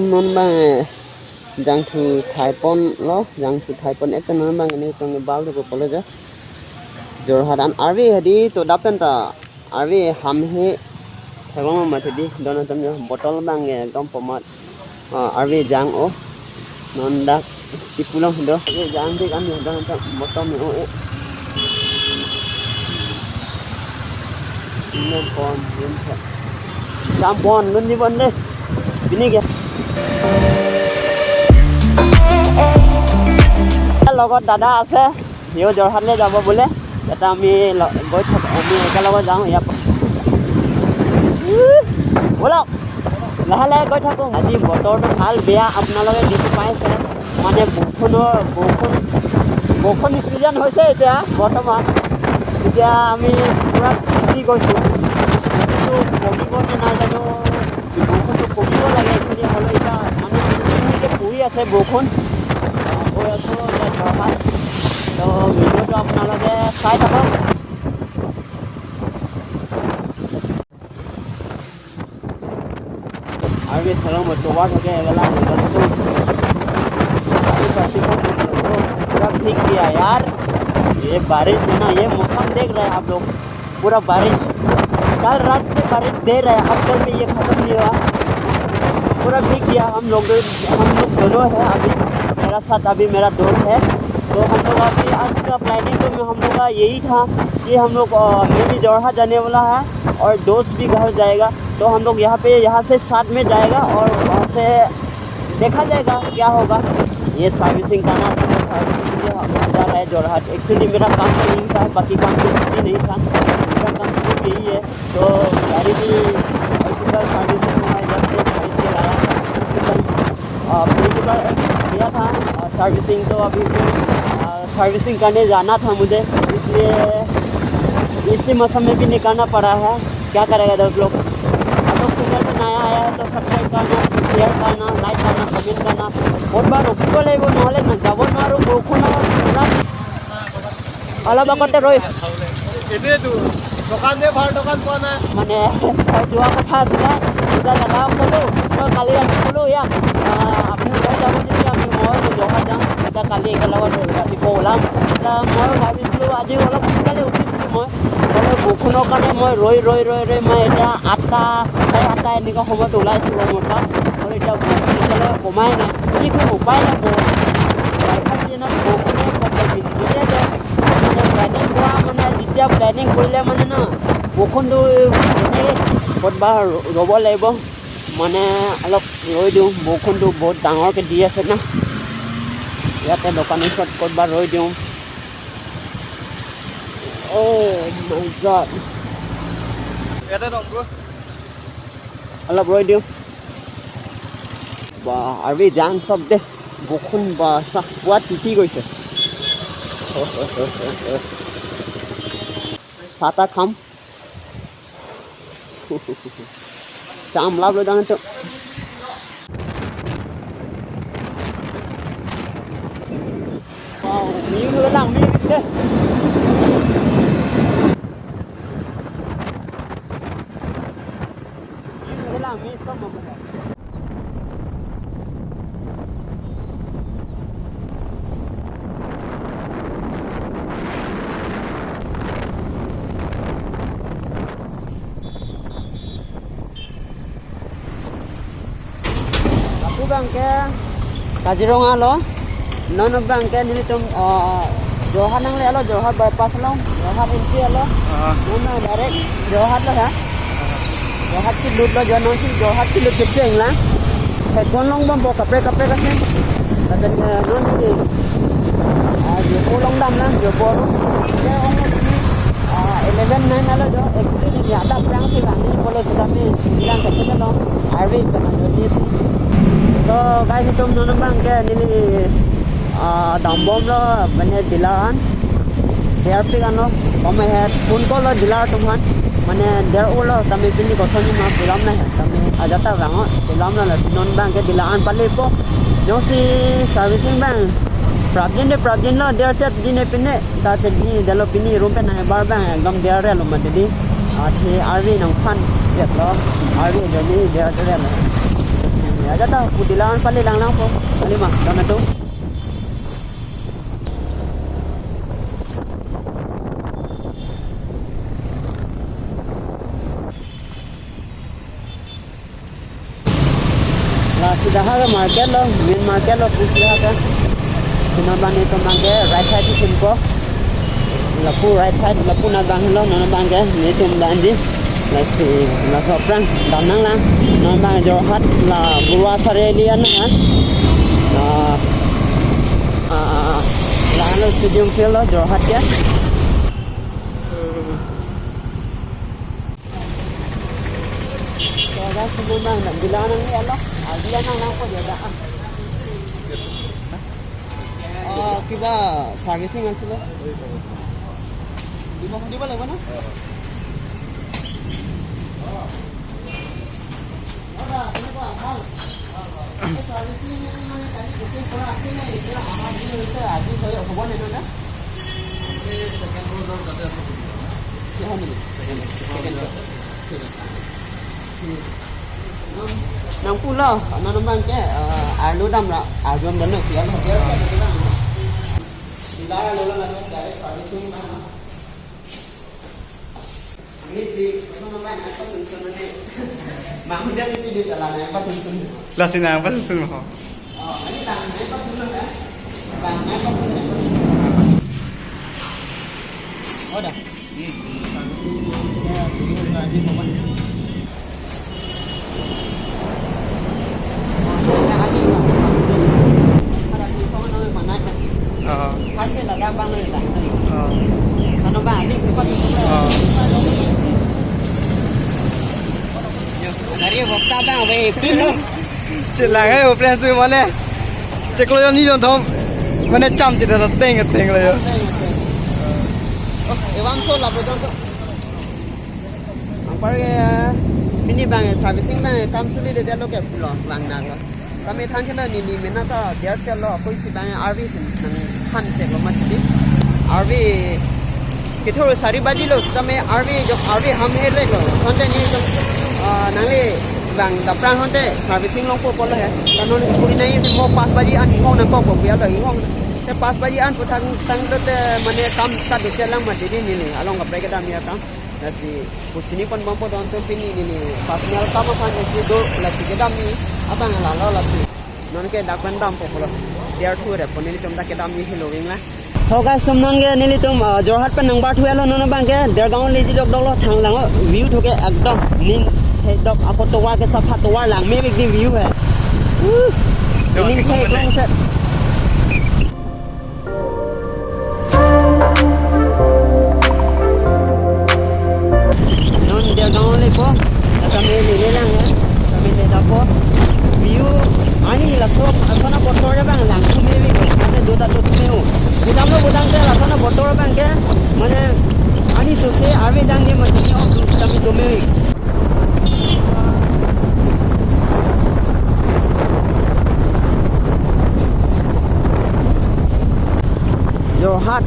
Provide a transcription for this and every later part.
non bang jang thu thai pon lo jang thu thai pon ekta non bang ni tong bal do ko le ja Jorhadan RV hadi to dapen ta RV ham he thagong ma thedi don tam jo botol bang gam pomat RV jang o non dak tipulang do jang dik am don tam botol me o non pon jam pon nun ni bon de bini ge লগত দাদা আছে হিও জৰহাটলৈ যাব বোলে এটা আমি গৈ থাকো আমি একেলগে যাওঁ ইয়াৰ বলক লাহে লাহে গৈ থাকোঁ আজি বতৰটো ভাল বেয়া আপোনালোকে দেখি পাইছে মানে বৰষুণ ছিজন হৈছে এতিয়া বৰ্তমান এতিয়া আমি পূৰা তিতি গৈছোঁ কিন্তু কমিব নে নাজানো বৰষুণটো কমিব লাগে একচুৱেলি হ'লে এতিয়া মানে তিনিদিনলৈকে পৰি আছে বৰষুণ গৈ আছোঁ এতিয়া জৰহাট তো ভিডিঅ'টো আপোনালোকে চাই থাকক আৰু এই খেলৰ মতোবাৰ থাকে এগেলা पूरा भीग गया यार ये बारिश है ना ये मौसम देख रहे हैं आप लोग पूरा बारिश कल रात से बारिश दे रहे हैं अब तक भी ये ख़त्म नहीं हुआ पूरा भीग गया हम लोग दोनों हैं अभी मेरा साथ अभी मेरा दोस्त है तो हम लोग अभी आज का प्लानिंग तो हम लोग का यही था कि हम लोग मैं भी जोरहाट जाने वाला है और दोस्त भी घर जाएगा तो हम लोग यहाँ से साथ में जाएगा और वहाँ से देखा जाएगा क्या होगा ये सर्विसिंग करना था सर्विसिंग के लिए जा रहा है जोरहाट एक्चुअली मेरा काम तो यही था बाकी काम कोई छुट्टी नहीं था मेरा काम सिर्फ यही है तो गाड़ी भी इलेक्ट्रिकल सर्विसिंग में जब से खरीद के लाया इलेक्ट्रिकल किया था सर्विसिंग तो अभी सर्विसिंग करने जाना था मुझे इसलिए इसी मौसम में भी निकालना पड़ा है क्या करेगा दोस्त लोग चैनल पे नया आया है तो सब्सक्राइब करना शेयर करना लाइक करना कमेंट करना बहुत बार रोकिब লাগিব নহ'লে যাব নোৱাৰো বৰষুণ অলপ আগতে ৰৈ এতিয়াতো দোকান যে ভাল দোকান পোৱা নাই মানে যোৱা কথা আছিলে এতিয়া দাদাক ক'লোঁ মই কালি ক'লোঁ ইয়াক আপুনি লৈ যাব যদি আমি মই জহা যাম এতিয়া কালি একেলগত ৰাতিপুৱা ওলাম এতিয়া মই ভাবিছিলোঁ আজি অলপ সোনকালে উঠিছিলোঁ মই বৰষুণৰ কাৰণে মই ৰৈ মই এতিয়া 8টা চাৰে 8টা এনেকুৱা সময়ত ওলাইছোঁ ৰুমৰ পৰা আৰু এতিয়া বৰষুণ এতিয়ালৈ কমাই নাই কি কোনো উপায় নাই বাৰিষা ছিজনত বৰষুণে প্ৰব্লেম যেতিয়া প্লেনিং কৰা মানে যেতিয়া প্লেনিং কৰিলে মানে ন বৰষুণটো এনেকৈ ক'ৰবাত ৰ'ব লাগিব মানে অলপ ৰৈ দিওঁ বৰষুণটো বহুত ডাঙৰকৈ দি আছে না ইয়াতে দোকানৰ ওচৰত ক'ৰবাত ৰৈ দিওঁ Oh my god. অলপ ৰৈ দিওঁ বা আৰু যাম চব দে বৰষুণ বা পুৱা তিতি গৈছে চাহ তাহ খাম চাম লাভ লৈ যাওঁতো মিউ লৈ যাম mu De bangke Kaziranga lo non bangke ni tum Jorhat nang le lo Jorhat bypass lo Jorhat entry lo non direct Jorhat lo ha Jorhat ki lut lo janon si Jorhat ki lut jeng la he gonlong bom bo kapre ka sen dan non ni yo polong dam la yo bo ke ong 11 9 lo jo actually ni ada prang si kami kalau sudah ni bilang ke kita lo Arif dengan ni तो guys तुम दोनों बंग के नीली दम्बोम लो बने दिलान hair pick आनो कम है phone को लो दिला तुम्हान मने देर ओलो तमे पिनी गठन मा दिलाम ना है तमे आजाता रंग दिलाम ना नॉन बंग के दिलान पाले को जो सी servicing bank Prabjin lo dia chat dine pinne ta chat ni dalo pini rumpen na bar bang gam dia re lo ma dedi the arvi nang phan jet lo arvi de ni dia re lo ya jata pudilan pali lang po ali ma dana tu la sudah ha market lo main market lo pusra ka Sinabang itu mangke right side itu simpo, lapu right side lapu na bang lo, nana bangke ni tu mandi, lasi la soprang, damnang lang, nana bang Jorhat la Burwa Sarelian kan, la anu stadium field lo Jorhat ya. Kalau semua bang nak bilang ni Allah, dia nang apa dia dah. কিবা servicing আছিল দিব লাগিব না nang pula nang bangke alu dam ra ajom dan nak dia Lara lola na direct servicing mana ini di mana mana apa sunsun ni maksudnya itu di jalan apa sunsun lah sini apa sunsun oh ini tang apa sunsun kan bang apa sunsun oh dah ya ini lagi pokok Hasil lah gampang ni lah. Kalau balik cepat. Hari waktu abang awak pun. Celang ay operan tu mana? Ceklo yang ni jom thom mana cam cita teng lah yo. Ewan so lah betul tu. Angkar mini bang servicing bang kam sulit dia lo ke pulau bang nak. Kami tanya mana ni mana ta dia celo apa isi bang RV nang han cek lo mati RV kita harus sari baji lo kami RV jok RV ham hele lo konten ni jok nangli bang daprang konten servicing long po polo ya kanon kuri nai semua pas baji an hong nang kok biar lo hong te pas baji an putang tang lo te mana kam tak dicelang mati ni along kapre kita miya kam nasi kucini pun mampu don pini ni pasnya kamu kan itu do lagi kita mi apa yang lalu lagi non ke dakwan dam po polo dia tu ada pun ini tumda kita mi hilowing lah. So guys tum nang ke nili tum Jorhat pan nang batu elo nono bang ke dergaon lezi lok dok lo thang lang view tu ke ekdom ning he dok apa to war ke sapat to war lang me big view hai. Ning he long set. Non dergaon le po kami ni lang ya. Kami le dapo view ani la so asana botol bang lang tu me ate do ta to me ho budang te la sana botol bang ke mane ani so se ave jang je mati ni du kami do me Jorhat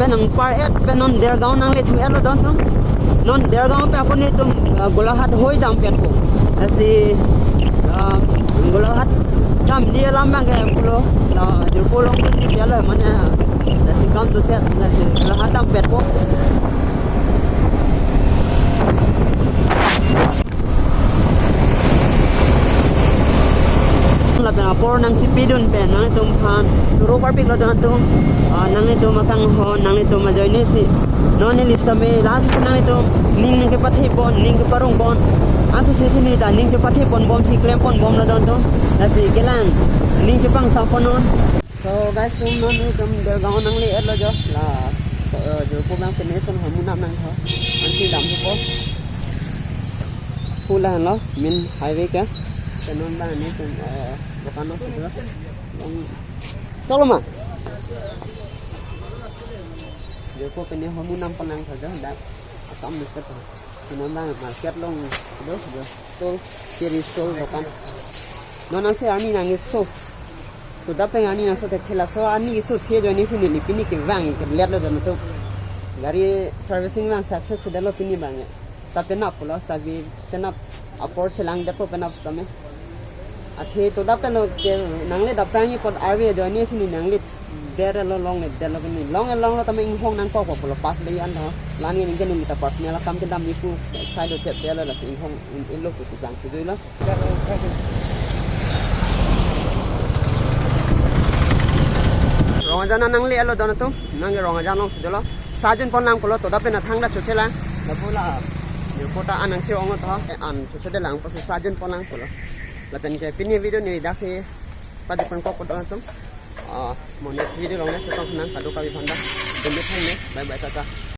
penang par et penon dergaon nang le tu elo don tu non dergaon pe apun ni tu golahat hoi jam pe ko asi Gulahat jam dia lambang ke pulau la jurpolo dia lah mana nasi kam tu set nasi gulahat tam pet po la pena por nang cipidun pe nang tum phan turu parpik lo dan tum nang itu makang ho nang itu majoy ni si non ni lista me last nang itu ning ke pathi pon ning ke parung pon aso sisi ni ta ning cepat he pon bom si klem pon bom la don to nasi gelang ning cepang samponon so guys tum non ni tum dergaon nang li et lo jo la jo ko bang peneson ha munam nang tho anti dam ko pula lo min highway ka tenon bang ni tum bukan no tolong ma jo ko pene ha munam panang tho jo dak asam ni ka Sinanda market long do stall kiri stall dokan nona se army nangis so tu da pengen ani naso tekela so ani isu sie jo ni sini lipini ke wang ke lihat lo dan tu gari servicing wang success sudah lo pini bang tapi na pulas tapi penap apor celang depo penap tame athe tu da pelo ke nangle da prani pot arwe jo ni sini nangle dere lo long le dere lo pini long lo tame ing hong nang ko ko lo pas be an tho lani ni geni ta personal kam ke dam ni pu sai do chat bela la ing hong in lo ku bang tu lo rongajana nangli alo dona tu nang rongajana long sidelo sajun ponlang polo to dape na thangla chochela la pula yo kota anang che ong to an chochede lang po sajun ponlang polo la pen ke pini video ni dase pada pon ko ko dona tu mo next video long ne chotong nang kadu ka bi phanda bye bye tata